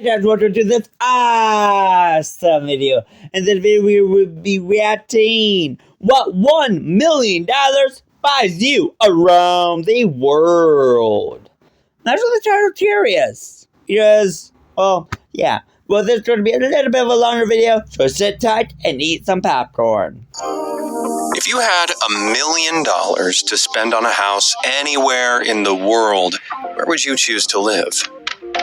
Guys, welcome to this awesome video. In this video, we will be reacting what $1 million buys you around the world. That's what the title curious. Because, well, yeah. Well, this is going to be a little bit of a longer video, so sit tight and eat some popcorn. If you had $1 million to spend on a house anywhere in the world, where would you choose to live?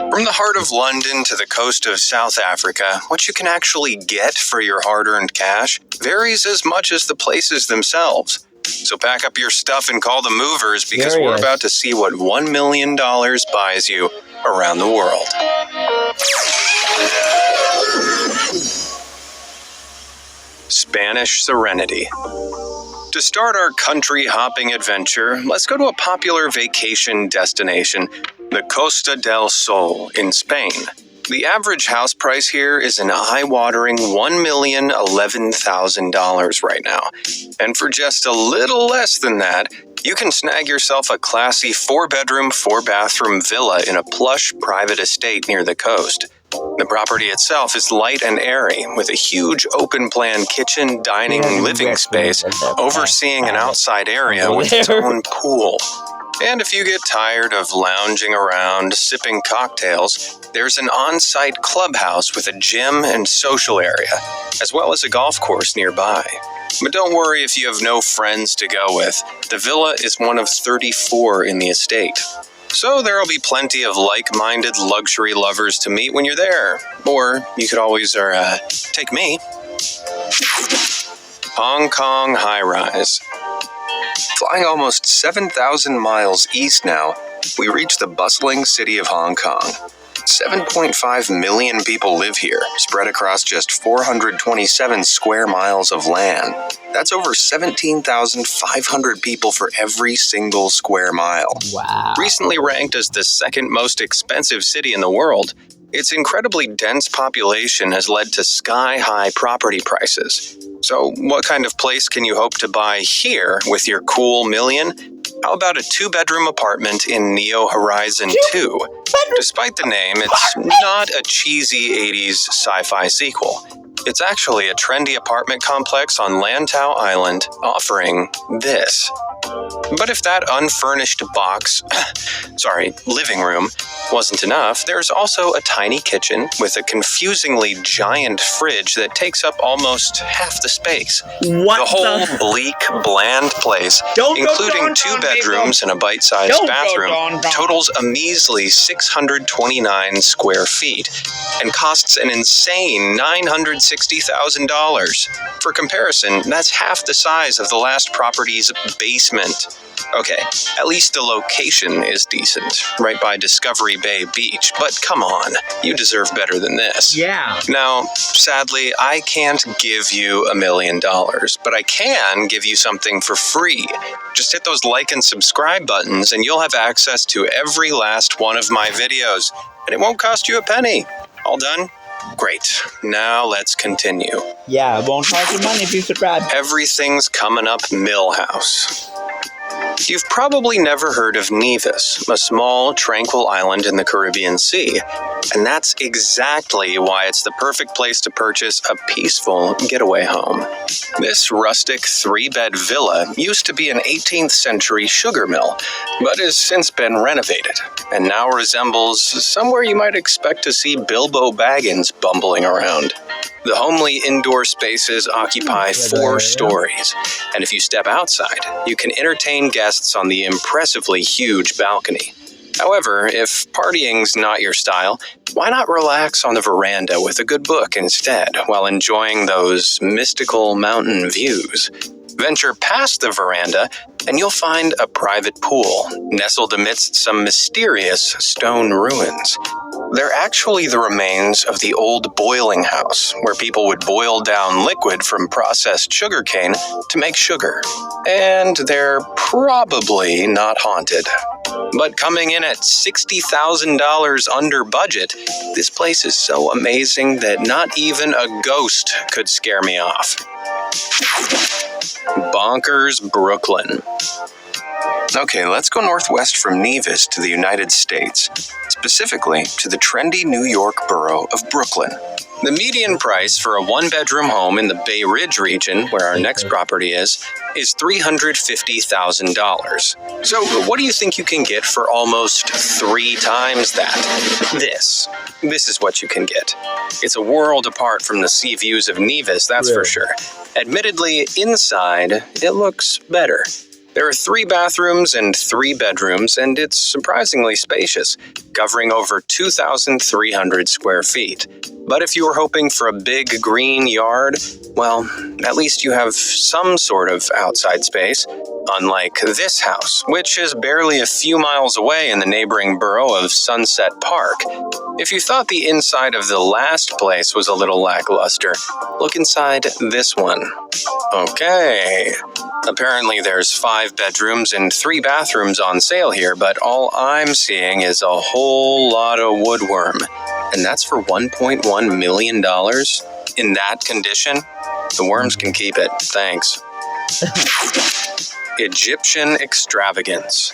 From the heart of London to the coast of South Africa, what you can actually get for your hard-earned cash varies as much as the places themselves. So pack up your stuff and call the movers because we're about to see what $1 million buys you around the world. Spanish Serenity. To start our country-hopping adventure, let's go to a popular vacation destination, the Costa del Sol in Spain. The average house price here is an eye-watering $1,011,000 right now. And for just a little less than that, you can snag yourself a classy 4-bedroom, 4-bathroom villa in a plush private estate near the coast. The property itself is light and airy, with a huge open-plan kitchen, dining, living space overseeing an outside area with its own pool. And if you get tired of lounging around, sipping cocktails, there's an on-site clubhouse with a gym and social area, as well as a golf course nearby. But don't worry if you have no friends to go with. The villa is one of 34 in the estate. So there will be plenty of like-minded luxury lovers to meet when you're there. Or you could always, take me. Hong Kong high-rise. Flying almost 7,000 miles east now, we reach the bustling city of Hong Kong. 7.5 million people live here, spread across just 427 square miles of land. That's over 17,500 people for every single square mile. Wow. Recently ranked as the second most expensive city in the world, its incredibly dense population has led to sky-high property prices. So what kind of place can you hope to buy here with your cool million? How about a 2-bedroom apartment in Neo Horizon 2? Despite the name, it's not a cheesy 80s sci-fi sequel. It's actually a trendy apartment complex on Lantau Island offering this. But if that unfurnished living room wasn't enough, there's also a tiny kitchen with a confusingly giant fridge that takes up almost half the space. What the whole bleak, bland place, including 2 bedrooms and a bite-sized bathroom, totals a measly 629 square feet and costs an insane $960,000. For comparison, that's half the size of the last property's basement. Okay, at least the location is decent, right by Discovery Bay Beach, but come on, you deserve better than this. Yeah. Now, sadly, I can't give you $1 million, but I can give you something for free. Just hit those like and subscribe buttons and you'll have access to every last one of my videos, and it won't cost you a penny. All done? Great. Now let's continue. Yeah, it won't cost you money if you subscribe. Everything's coming up Millhouse. You've probably never heard of Nevis, a small, tranquil island in the Caribbean Sea, and that's exactly why it's the perfect place to purchase a peaceful getaway home. This rustic 3-bed villa used to be an 18th century sugar mill, but has since been renovated, and now resembles somewhere you might expect to see Bilbo Baggins bumbling around. The homely indoor spaces occupy 4 stories, and if you step outside, you can entertain guests on the impressively huge balcony. However, if partying's not your style, why not relax on the veranda with a good book instead, while enjoying those mystical mountain views? Venture past the veranda, and you'll find a private pool, nestled amidst some mysterious stone ruins. They're actually the remains of the old boiling house, where people would boil down liquid from processed sugarcane to make sugar. And they're probably not haunted. But coming in at $60,000 under budget, this place is so amazing that not even a ghost could scare me off. Bonkers, Brooklyn. Okay, let's go northwest from Nevis to the United States, specifically to the trendy New York borough of Brooklyn. The median price for a one-bedroom home in the Bay Ridge region, where our next property is $350,000. So what do you think you can get for almost 3 times that? This is what you can get. It's a world apart from the sea views of Nevis, that's for sure. Admittedly, inside, it looks better. There are 3 bathrooms and 3 bedrooms, and it's surprisingly spacious, covering over 2,300 square feet. But if you were hoping for a big green yard, well, at least you have some sort of outside space, unlike this house, which is barely a few miles away in the neighboring borough of Sunset Park. If you thought the inside of the last place was a little lackluster, look inside this one. Okay. Apparently there's 5 bedrooms and 3 bathrooms on sale here, but all I'm seeing is a whole lot of woodworm. And that's for $1.1 million? In that condition? The worms can keep it, thanks. Egyptian extravagance.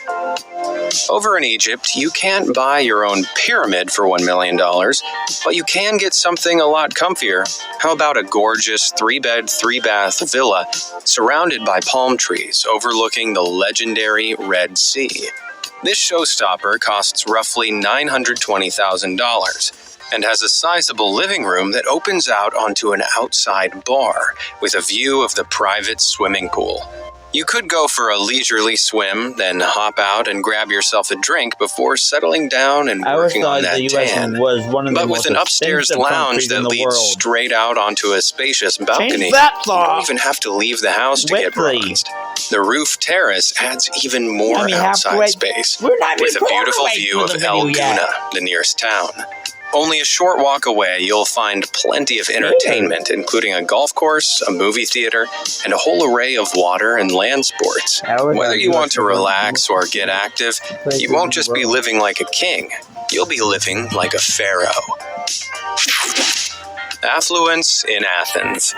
Over in Egypt, you can't buy your own pyramid for $1 million, but you can get something a lot comfier. How about a gorgeous 3-bed, 3-bath villa surrounded by palm trees overlooking the legendary Red Sea? This showstopper costs roughly $920,000 and has a sizable living room that opens out onto an outside bar with a view of the private swimming pool. You could go for a leisurely swim, then hop out and grab yourself a drink before settling down and working on that tan. But with an upstairs lounge that leads straight out onto a spacious balcony, you don't even have to leave the house to get bronzed. The roof terrace adds even more outside space, with a beautiful view of El Gouna, the nearest town. Only a short walk away, you'll find plenty of entertainment, including a golf course, a movie theater, and a whole array of water and land sports. Whether you want to relax or get active, you won't just be living like a king. You'll be living like a pharaoh. Affluence in Athens.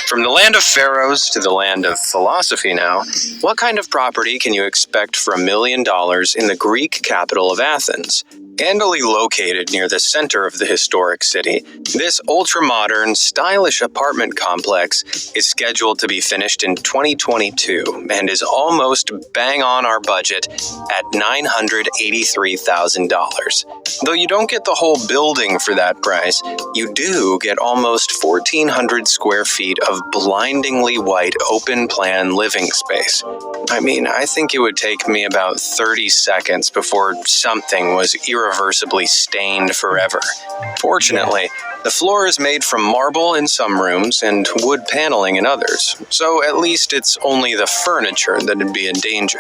From the land of pharaohs to the land of philosophy now, what kind of property can you expect for $1 million in the Greek capital of Athens? Scandally located near the center of the historic city, this ultra-modern, stylish apartment complex is scheduled to be finished in 2022 and is almost bang on our budget at $983,000. Though you don't get the whole building for that price, you do get almost 1,400 square feet of blindingly white open-plan living space. I mean, I think it would take me about 30 seconds before something was irreversibly stained forever. Fortunately, the floor is made from marble in some rooms and wood paneling in others, so at least it's only the furniture that'd be in danger.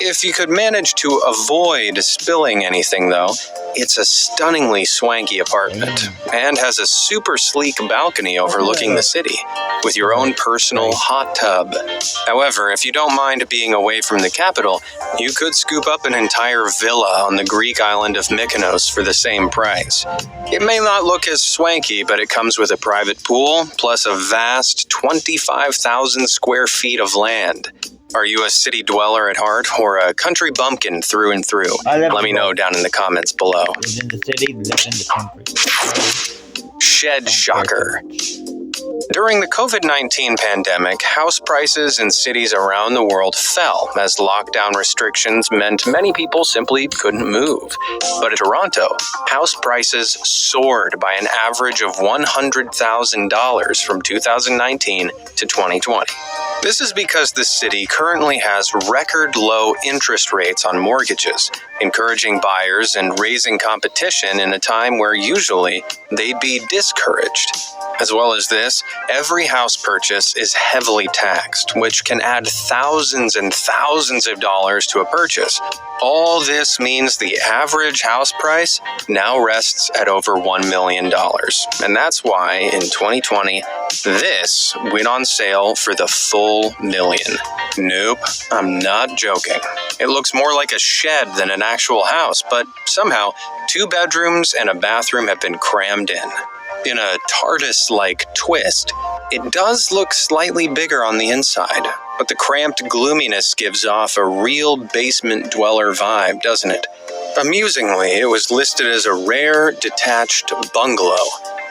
If you could manage to avoid spilling anything, though, it's a stunningly swanky apartment and has a super sleek balcony overlooking the city with your own personal hot tub. However, if you don't mind being away from the capital, you could scoop up an entire villa on the Greek island of Mykonos for the same price. It may not look as swanky, but it comes with a private pool plus a vast 25,000 square feet of land. Are you a city dweller at heart or a country bumpkin through and through? Let me know down in the comments below. Live in the city, live in the country. Shed shocker. During the COVID-19 pandemic, house prices in cities around the world fell as lockdown restrictions meant many people simply couldn't move. But in Toronto, house prices soared by an average of $100,000 from 2019 to 2020. This is because the city currently has record low interest rates on mortgages, encouraging buyers and raising competition in a time where usually they'd be discouraged. As well as this, every house purchase is heavily taxed, which can add thousands and thousands of dollars to a purchase. All this means the average house price now rests at over $1 million. And that's why in 2020, this went on sale for the full million. Nope, I'm not joking. It looks more like a shed than an actual house, but somehow 2 bedrooms and a bathroom have been crammed in. In a TARDIS-like twist, it does look slightly bigger on the inside. but the cramped gloominess gives off a real basement dweller vibe, doesn't it? Amusingly, it was listed as a rare, detached bungalow,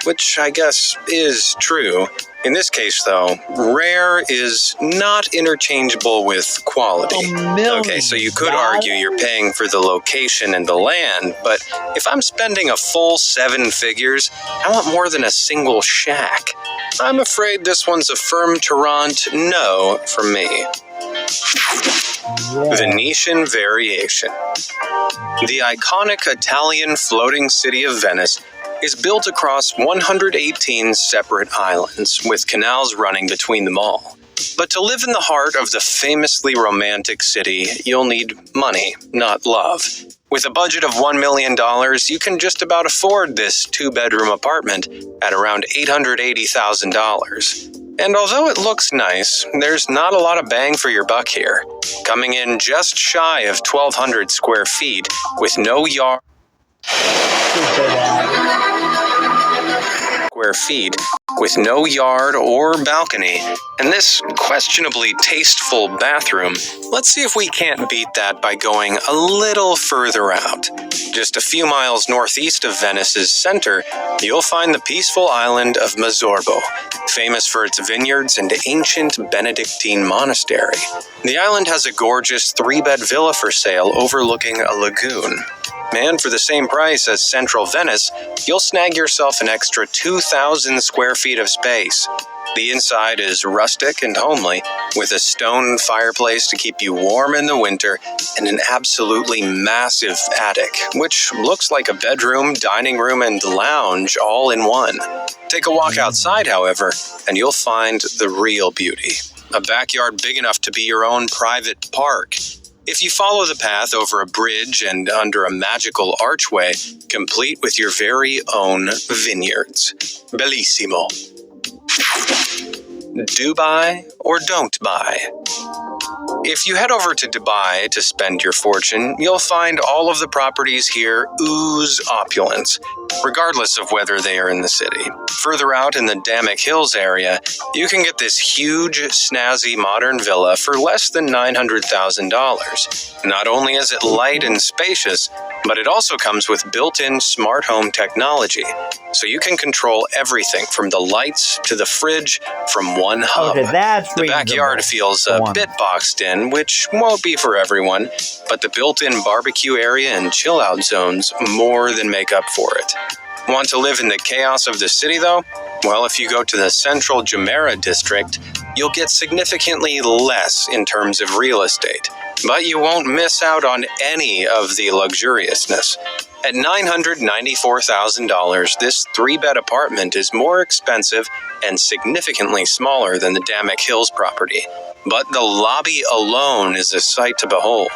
which I guess is true. In this case, though, rare is not interchangeable with quality. Okay, so you could argue you're paying for the location and the land, but if I'm spending a full 7 figures, I want more than a single shack. I'm afraid this one's a firm Tarrant no from me. Venetian Variation. The iconic Italian floating city of Venice is built across 118 separate islands, with canals running between them all. But to live in the heart of the famously romantic city, you'll need money, not love. With a budget of $1 million, you can just about afford this 2-bedroom apartment at around $880,000. And although it looks nice, there's not a lot of bang for your buck here, coming in just shy of 1,200 square feet with no yard. Square feet with no yard or balcony, and this questionably tasteful bathroom. Let's see if we can't beat that by going a little further out. Just a few miles northeast of Venice's center, you'll find the peaceful island of Mezzorbo, famous for its vineyards and ancient Benedictine monastery. The island has a gorgeous 3-bed villa for sale overlooking a lagoon. And for the same price as central Venice, you'll snag yourself an extra 2,000 square feet of space. The inside is rustic and homely, with a stone fireplace to keep you warm in the winter and an absolutely massive attic, which looks like a bedroom, dining room, and lounge all in one. Take a walk outside, however, and you'll find the real beauty. A backyard big enough to be your own private park. If you follow the path over a bridge and under a magical archway, complete with your very own vineyards. Bellissimo. Do buy or don't buy? If you head over to Dubai to spend your fortune, you'll find all of the properties here ooze opulence, regardless of whether they are in the city. Further out in the Damek Hills area, you can get this huge, snazzy modern villa for less than $900,000. Not only is it light and spacious, but it also comes with built-in smart home technology, so you can control everything from the lights to the fridge from one hub. Okay, that's the backyard feels a bit boxed in, which won't be for everyone, but the built-in barbecue area and chill-out zones more than make up for it. Want to live in the chaos of the city, though? Well, if you go to the central Jumeirah district, you'll get significantly less in terms of real estate, but you won't miss out on any of the luxuriousness. At $994,000, this 3-bed apartment is more expensive and significantly smaller than the Damek Hills property, but the lobby alone is a sight to behold.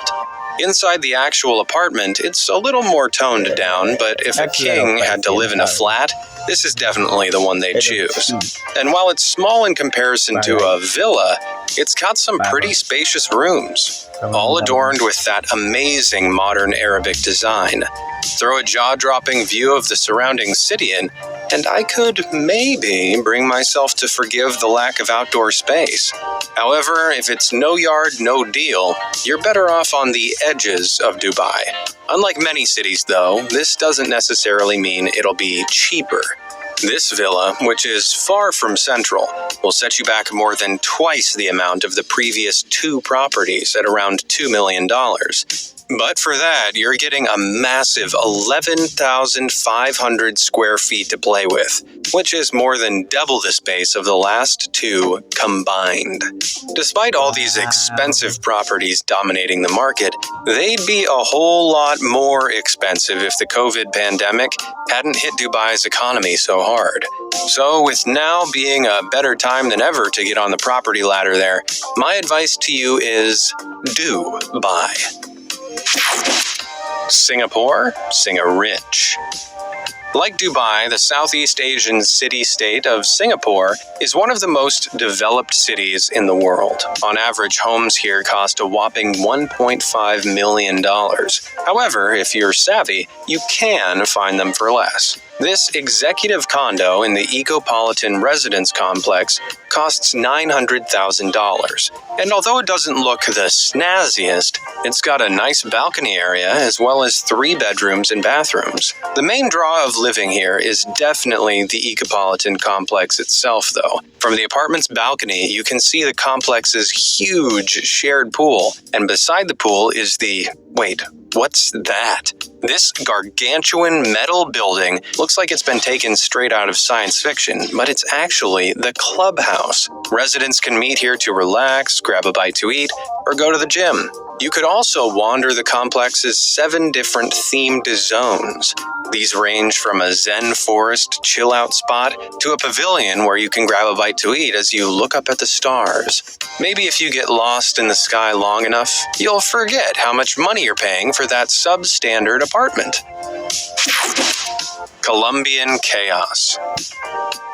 Inside the actual apartment, it's a little more toned down, but if a king had to live in a flat, this is definitely the one they'd choose. And while it's small in comparison to a villa, it's got some pretty spacious rooms, all adorned with that amazing modern Arabic design. Throw a jaw-dropping view of the surrounding city in, and I could maybe bring myself to forgive the lack of outdoor space. However, if it's no yard, no deal, you're better off on the edges of Dubai. Unlike many cities, though, this doesn't necessarily mean it'll be cheaper. This villa, which is far from central, will set you back more than twice the amount of the previous 2 properties at around $2 million. But for that, you're getting a massive 11,500 square feet to play with, which is more than double the space of the last 2 combined. Despite all these expensive properties dominating the market, they'd be a whole lot more expensive if the COVID pandemic hadn't hit Dubai's economy so hard. So with now being a better time than ever to get on the property ladder there, my advice to you is do buy. Singapore, Singa-rich. Like Dubai, the Southeast Asian city-state of Singapore is one of the most developed cities in the world. On average, homes here cost a whopping $1.5 million. However, if you're savvy, you can find them for less. This executive condo in the Ecopolitan Residence Complex costs $900,000. And although it doesn't look the snazziest, it's got a nice balcony area as well as 3 bedrooms and bathrooms. The main draw of living here is definitely the Ecopolitan complex itself, though. From the apartment's balcony, you can see the complex's huge shared pool, and beside the pool is the... Wait, what's that? This gargantuan metal building looks like it's been taken straight out of science fiction, but it's actually the clubhouse. Residents can meet here to relax, grab a bite to eat, or go to the gym. You could also wander the complex's 7 different themed zones. These range from a Zen forest chill-out spot to a pavilion where you can grab a bite to eat as you look up at the stars. Maybe if you get lost in the sky long enough, you'll forget how much money you're paying for that substandard apartment. Colombian chaos.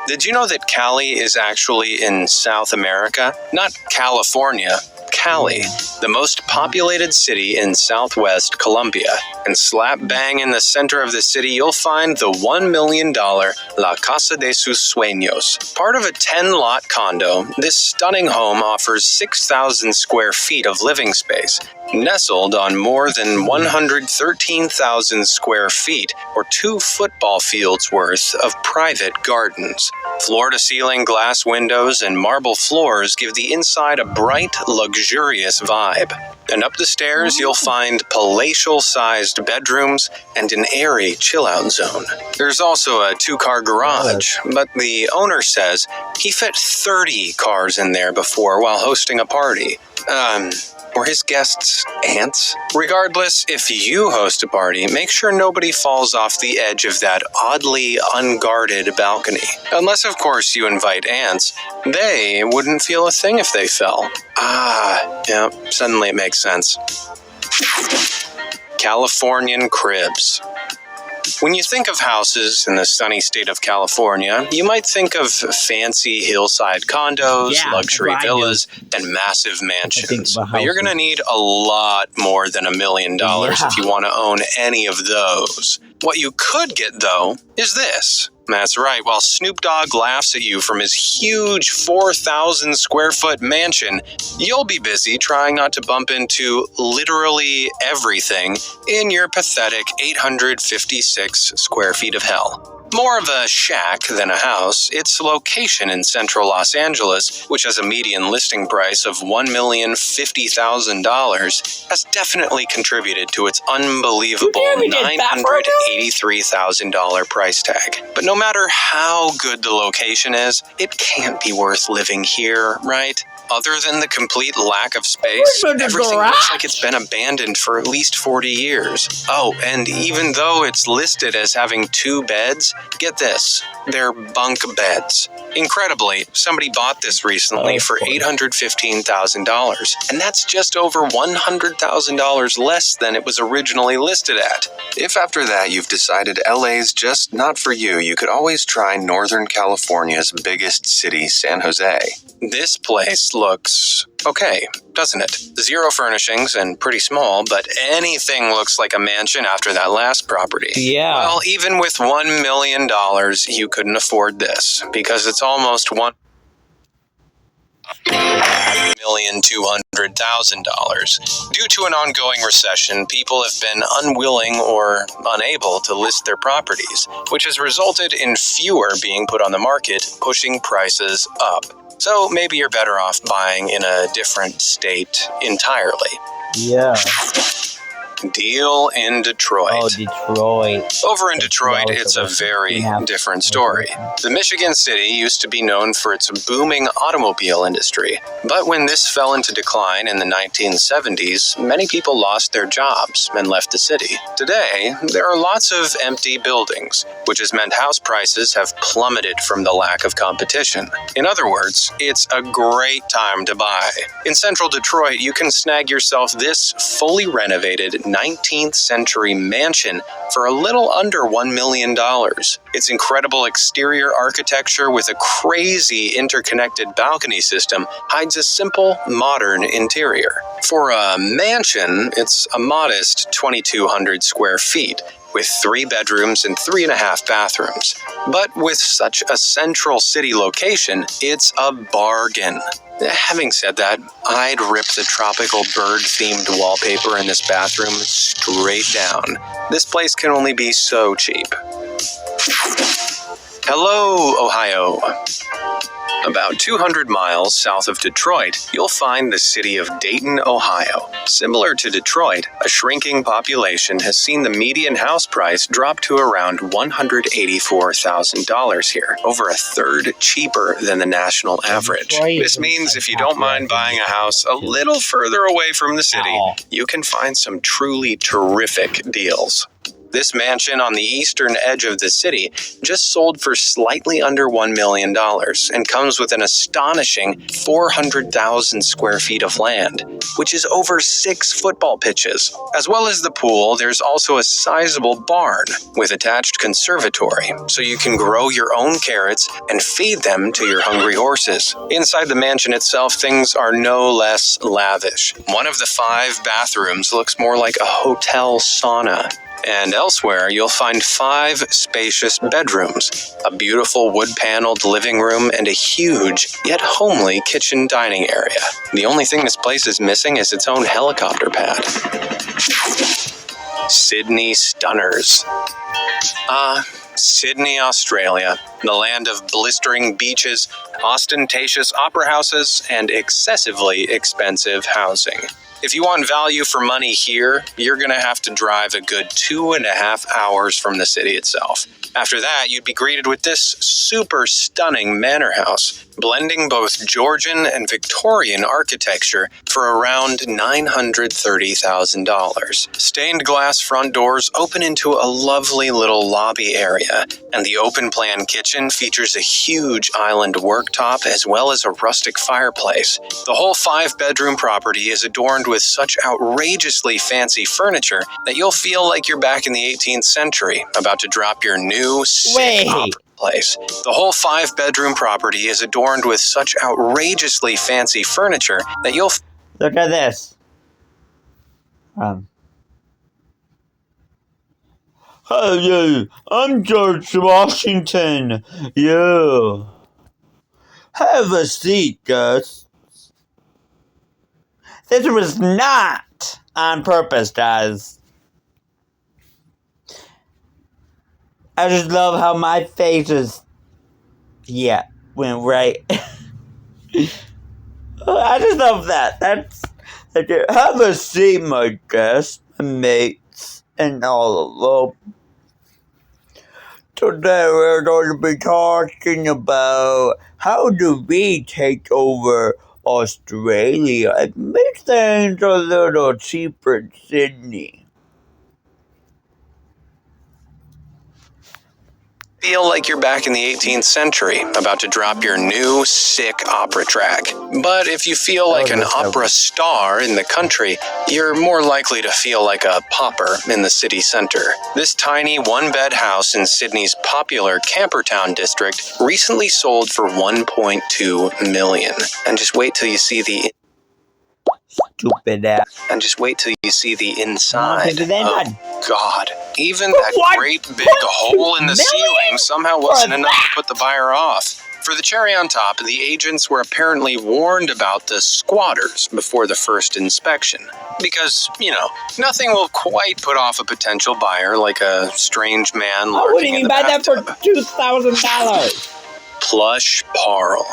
Did you know that Cali is actually in South America? Not California. Cali, the most populated city in southwest Colombia. And slap bang in the center of the city, you'll find the $1 million La Casa de sus Sueños. Part of a 10-lot condo, this stunning home offers 6,000 square feet of living space, nestled on more than 113,000 square feet, or 2 football fields worth of private gardens. Floor-to-ceiling glass windows and marble floors give the inside a bright, luxurious vibe. And up the stairs, you'll find palatial-sized bedrooms and an airy chill-out zone. There's also a 2-car garage, but the owner says he fit 30 cars in there before while hosting a party. Were his guests ants? Regardless, if you host a party, make sure nobody falls off the edge of that oddly unguarded balcony. Unless, of course, you invite ants. They wouldn't feel a thing if they fell. Yeah, suddenly it makes sense. Californian cribs. When you think of houses in the sunny state of California, you might think of fancy hillside condos, luxury villas, and massive mansions. But you're going to need a lot more than $1 million if you want to own any of those. What you could get, though, is this. That's right, while Snoop Dogg laughs at you from his huge 4,000 square foot mansion, you'll be busy trying not to bump into literally everything in your pathetic 856 square feet of hell. More of a shack than a house, its location in central Los Angeles, which has a median listing price of $1,050,000, has definitely contributed to its unbelievable $983,000 price tag. But no matter how good the location is, it can't be worth living here, right? Other than the complete lack of space, everything looks like it's been abandoned for at least 40 years. Oh, and even though it's listed as having 2 beds, get this, they're bunk beds. Incredibly, somebody bought this recently for $815,000, and that's just over $100,000 less than it was originally listed at. If after that you've decided LA's just not for you, you could always try Northern California's biggest city, San Jose. This place looks okay, doesn't it? 0 furnishings and pretty small, but anything looks like a mansion after that last property. Yeah. Well, even with $1 million, you couldn't afford this, because it's almost $1,200,000. Due to an ongoing recession, people have been unwilling or unable to list their properties, which has resulted in fewer being put on the market, pushing prices up. So maybe you're better off buying in a different state entirely. Yeah. Deal in Detroit. Oh, Detroit. Over in Detroit, it's a very different story. The Michigan city used to be known for its booming automobile industry. But when this fell into decline in the 1970s, many people lost their jobs and left the city. Today, there are lots of empty buildings, which has meant house prices have plummeted from the lack of competition. In other words, it's a great time to buy. In central Detroit, you can snag yourself this fully renovated 19th century mansion for a little under $1 million. Its incredible exterior architecture with a crazy interconnected balcony system hides a simple, modern interior. For a mansion, it's a modest 2,200 square feet, with 3 bedrooms and 3.5 bathrooms. But with such a central city location, it's a bargain. Having said that, I'd rip the tropical bird-themed wallpaper in this bathroom straight down. This place can only be so cheap. Hello, Ohio. About 200 miles south of Detroit, you'll find the city of Dayton, Ohio. Similar to Detroit, a shrinking population has seen the median house price drop to around $184,000 here, over a third cheaper than the national average. This means if you don't mind buying a house a little further away from the city, you can find some truly terrific deals. This mansion on the eastern edge of the city just sold for slightly under $1 million and comes with an astonishing 400,000 square feet of land, which is over 6 football pitches. As well as the pool, there's also a sizable barn with attached conservatory, so you can grow your own carrots and feed them to your hungry horses. Inside the mansion itself, things are no less lavish. One of the 5 bathrooms looks more like a hotel sauna. And elsewhere, you'll find 5 spacious bedrooms, a beautiful wood-paneled living room, and a huge, yet homely kitchen dining area. The only thing this place is missing is its own helicopter pad. Sydney Stunners. Sydney, Australia, the land of blistering beaches, ostentatious opera houses, and excessively expensive housing. If you want value for money here, you're going to have to drive a good 2.5 hours from the city itself. After that, you'd be greeted with this super stunning manor house, blending both Georgian and Victorian architecture for around $930,000. Stained glass front doors open into a lovely little lobby area, and the open-plan kitchen features a huge island worktop as well as a rustic fireplace. The whole 5-bedroom property is adorned with such outrageously fancy furniture that you'll feel like you're back in the 18th century, about to drop your new sick opera place. The whole 5-bedroom property is adorned with such outrageously fancy furniture that you'll Look at this. Hey, I'm George Washington. You. Have a seat, Gus. This was not on purpose, guys. I just love how my face is... Yeah, went right. I just love that. That's... Have a seat, my guests, my mates, and all of them. Today we're going to be talking about how do we take over Australia and make things a little cheaper in Sydney. feel like you're back in the 18th century, about to drop your new, sick opera track. But if you feel like an opera star in the country, you're more likely to feel like a pauper in the city center. This tiny one-bed house in Sydney's popular Campertown district recently sold for $1.2 million. And just wait till you see the... Stupid ass. And just wait till you see the inside. Oh, God. Even that great big hole in the ceiling somehow wasn't enough to put the buyer off. For the cherry on top, the agents were apparently warned about the squatters before the first inspection. Because, nothing will quite put off a potential buyer like a strange man lurking in the bathtub. What do you mean buy that for $2,000? Plush Parle.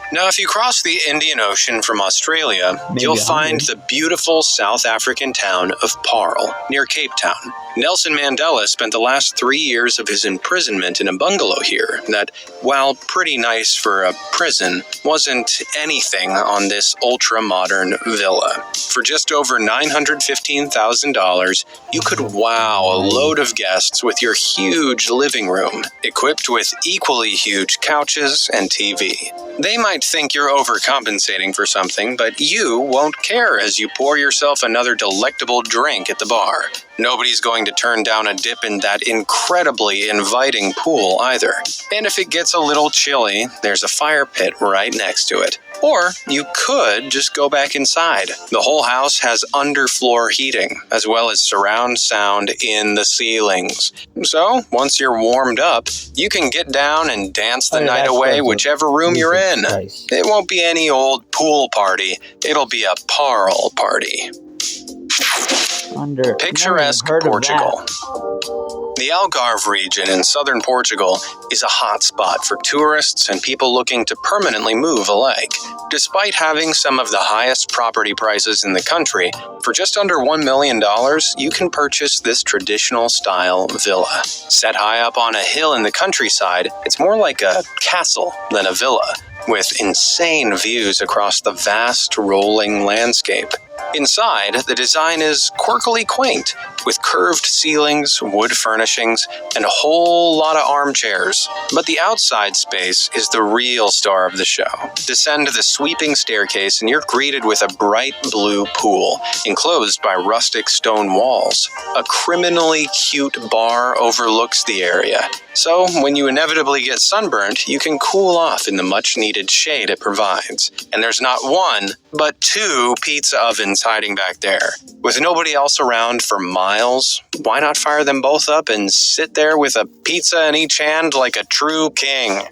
Now, if you cross the Indian Ocean from Australia, you'll find the beautiful South African town of Parle, near Cape Town. Nelson Mandela spent the last 3 years of his imprisonment in a bungalow here that, while pretty nice for a prison, wasn't anything on this ultra-modern villa. For just over $915,000, you could wow a load of guests with your huge living room, equipped with equally huge couches and TV. They might think you're overcompensating for something, but you won't care as you pour yourself another delectable drink at the bar. Nobody's going to turn down a dip in that incredibly inviting pool either. And if it gets a little chilly, there's a fire pit right next to it. Or you could just go back inside. The whole house has underfloor heating, as well as surround sound in the ceilings. So, once you're warmed up, you can get down and dance the night away whichever room you're in. It won't be any old pool party. It'll be a parl party. Picturesque Portugal. The Algarve region in southern Portugal is a hot spot for tourists and people looking to permanently move a leg. Despite having some of the highest property prices in the country, for just under $1 million, you can purchase this traditional style villa. Set high up on a hill in the countryside, it's more like a castle than a villa, with insane views across the vast rolling landscape. Inside, the design is quirkily quaint, with curved ceilings, wood furnishings, and a whole lot of armchairs. But the outside space is the real star of the show. Descend the sweeping staircase and you're greeted with a bright blue pool, enclosed by rustic stone walls. A criminally cute bar overlooks the area, so when you inevitably get sunburnt, you can cool off in the much-needed shade it provides. And there's not one, but 2 pizza ovens hiding back there. With nobody else around for miles, why not fire them both up and sit there with a pizza in each hand like a true king?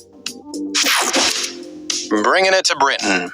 Bringing it to Britain.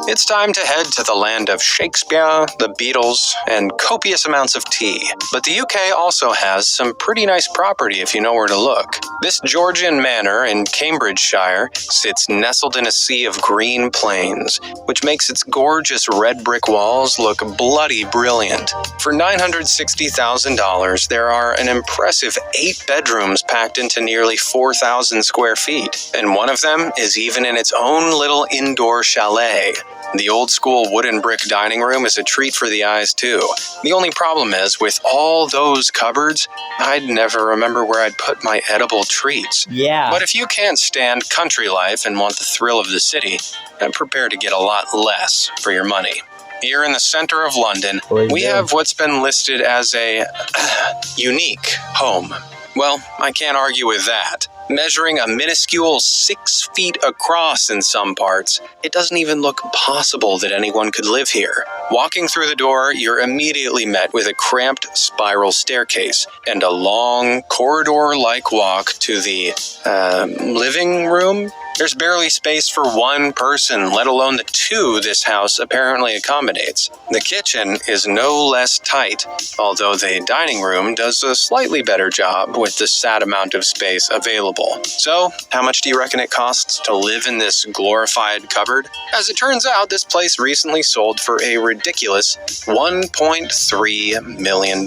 It's time to head to the land of Shakespeare, the Beatles, and copious amounts of tea. But the UK also has some pretty nice property if you know where to look. This Georgian manor in Cambridgeshire sits nestled in a sea of green plains, which makes its gorgeous red brick walls look bloody brilliant. For $960,000, there are an impressive 8 bedrooms packed into nearly 4,000 square feet, and one of them is even in its own little indoor chalet. The old-school wooden brick dining room is a treat for the eyes, too. The only problem is, with all those cupboards, I'd never remember where I'd put my edible treats. Yeah. But if you can't stand country life and want the thrill of the city, I'm prepared to get a lot less for your money. Here in the center of London, we have what's been listed as a unique home. Well, I can't argue with that. Measuring a minuscule 6 feet across in some parts, it doesn't even look possible that anyone could live here. Walking through the door, you're immediately met with a cramped spiral staircase and a long corridor-like walk to the, living room? There's barely space for one person, let alone the 2 this house apparently accommodates. The kitchen is no less tight, although the dining room does a slightly better job with the sad amount of space available. So, how much do you reckon it costs to live in this glorified cupboard? As it turns out, this place recently sold for a ridiculous $1.3 million.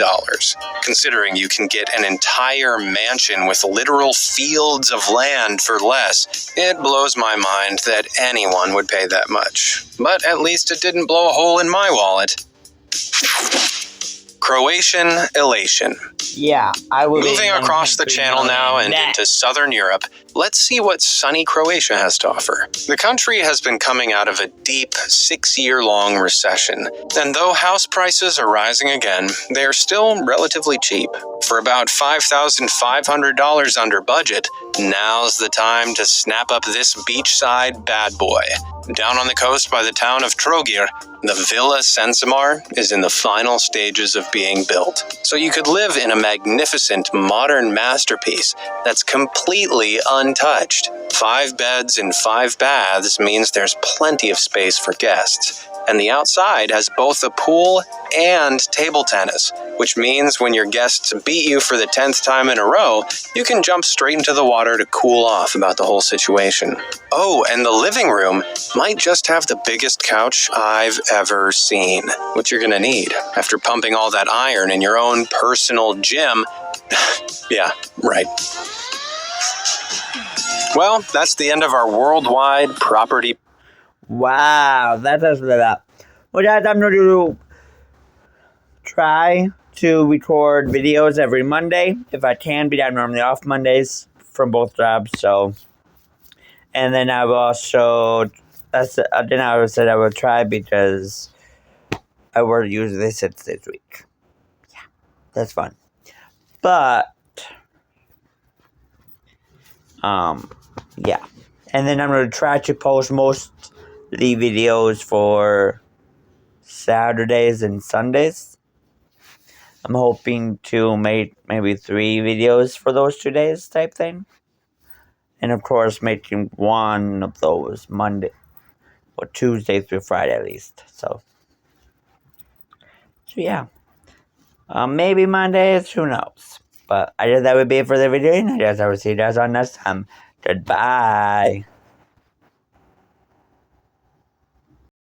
Considering you can get an entire mansion with literal fields of land for less, it blows my mind that anyone would pay that much. But at least it didn't blow a hole in my wallet. Croatian elation. Yeah, I will. Moving across the channel now and into southern Europe, let's see what sunny Croatia has to offer. The country has been coming out of a deep 6-year-long recession, and though house prices are rising again, they are still relatively cheap. For about $5,500 under budget, now's the time to snap up this beachside bad boy. Down on the coast by the town of Trogir, the Villa Sensimar is in the final stages of being built. So you could live in a magnificent modern masterpiece that's completely untouched. 5 beds and 5 baths means there's plenty of space for guests. And the outside has both a pool and table tennis, which means when your guests beat you for the 10th time in a row, you can jump straight into the water to cool off about the whole situation. Oh, and the living room might just have the biggest couch I've ever seen, which you're gonna need after pumping all that iron in your own personal gym. Yeah, right. Well, that's the end of our worldwide property. Wow, that does it up. Well, guys, I'm going to try to record videos every Monday if I can, but I'm normally off Mondays from both jobs. So, and then I will also, then I said I will try because I will use this this week. Yeah, that's fun. But, yeah, and then I'm going to try to post most the videos for Saturdays and Sundays. I'm hoping to make maybe 3 videos for those 2 days type thing. And of course, making one of those Monday or Tuesday through Friday at least. So yeah. Maybe Mondays, who knows. But I guess that would be it for the video, and I guess I will see you guys on next time. Goodbye.